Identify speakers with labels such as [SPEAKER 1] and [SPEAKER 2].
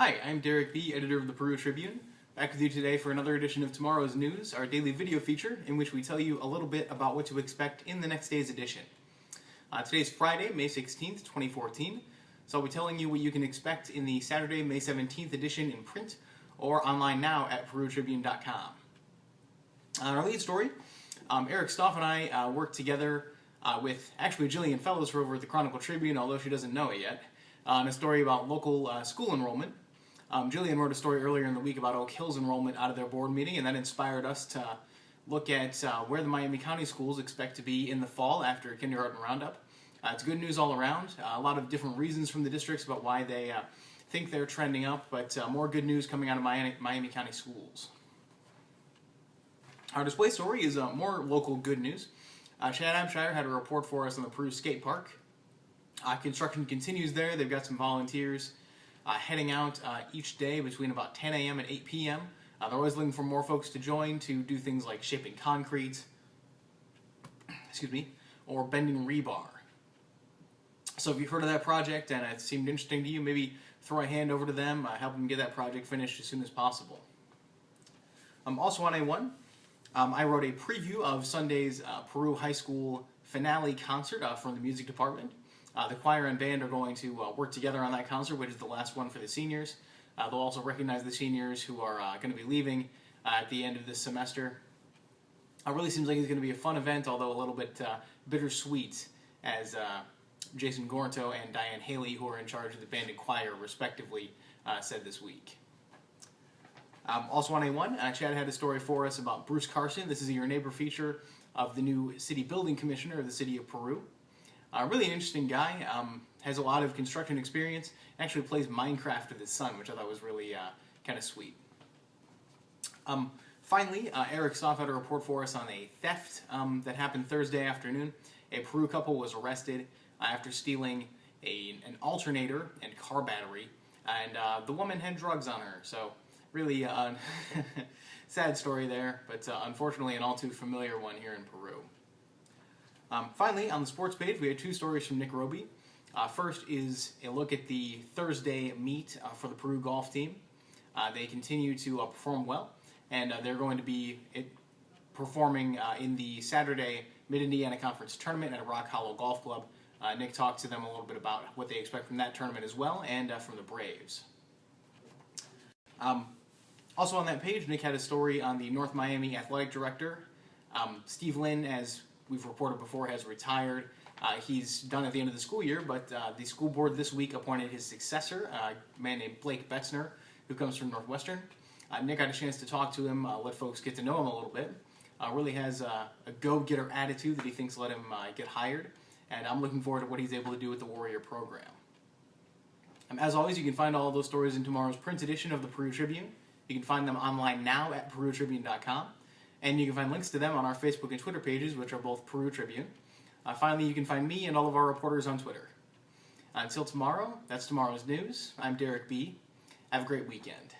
[SPEAKER 1] Hi, I'm Derek B., editor of the Peru Tribune, back with you today for another edition of Tomorrow's News, our daily video feature in which we tell you a little bit about what to expect in the next day's edition. Today's Friday, May 16th, 2014, so I'll be telling you what you can expect in the Saturday, May 17th edition in print or online now at perutribune.com. Our lead story, Eric Stoff and I worked together with actually Jillian Fellows over at the Chronicle Tribune, although she doesn't know it yet, on a story about local school enrollment. Jillian wrote a story earlier in the week about Oak Hill's enrollment out of their board meeting, and that inspired us to look at where the Miami County schools expect to be in the fall after kindergarten roundup. It's good news all around. A lot of different reasons from the districts about why they think they're trending up, but more good news coming out of Miami County schools. Our display story is more local good news. Chad Abshire had a report for us on the Peru skatepark. Construction continues there. They've got some volunteers heading out each day between about 10 a.m. and 8 p.m. They're always looking for more folks to join to do things like shaping concrete, or bending rebar. So if you've heard of that project and it seemed interesting to you, maybe throw a hand over to them, help them get that project finished as soon as possible. Also on A1, I wrote a preview of Sunday's Peru High School finale concert from the music department. The choir and band are going to work together on that concert, which is the last one for the seniors. They'll also recognize the seniors who are going to be leaving at the end of this semester. It really seems like it's going to be a fun event, although a little bit bittersweet, as Jason Gornto and Diane Haley, who are in charge of the band and choir, respectively, said this week. Also on A1, Chad had a story for us about Bruce Carson. This is Your Neighbor feature of the new city building commissioner of the city of Peru. Really an interesting guy, has a lot of construction experience, actually plays Minecraft with his son, which I thought was really kind of sweet. Finally, Eric Stoff had a report for us on a theft that happened Thursday afternoon. A Peru couple was arrested after stealing an alternator and car battery, and the woman had drugs on her, so really sad story there, but unfortunately an all too familiar one here in Peru. Finally, on the sports page, we had two stories from Nick Roby. First is a look at the Thursday meet for the Peru golf team. They continue to perform well, and they're going to be performing in the Saturday Mid-Indiana Conference Tournament at Rock Hollow Golf Club. Nick talked to them a little bit about what they expect from that tournament as well, and from the Braves. Also on that page, Nick had a story on the North Miami Athletic Director. Steve Lynn, as we've reported before, has retired. He's done at the end of the school year, but the school board this week appointed his successor, a man named Blake Betzner, who comes from Northwestern. Nick had a chance to talk to him, let folks get to know him a little bit. Really has a go-getter attitude that he thinks let him get hired, and I'm looking forward to what he's able to do with the Warrior program. As always, you can find all of those stories in tomorrow's print edition of the Peru Tribune. You can find them online now at perutribune.com. And you can find links to them on our Facebook and Twitter pages, which are both Peru Tribune. Finally, you can find me and all of our reporters on Twitter. Until tomorrow, that's tomorrow's news. I'm Derek B. Have a great weekend.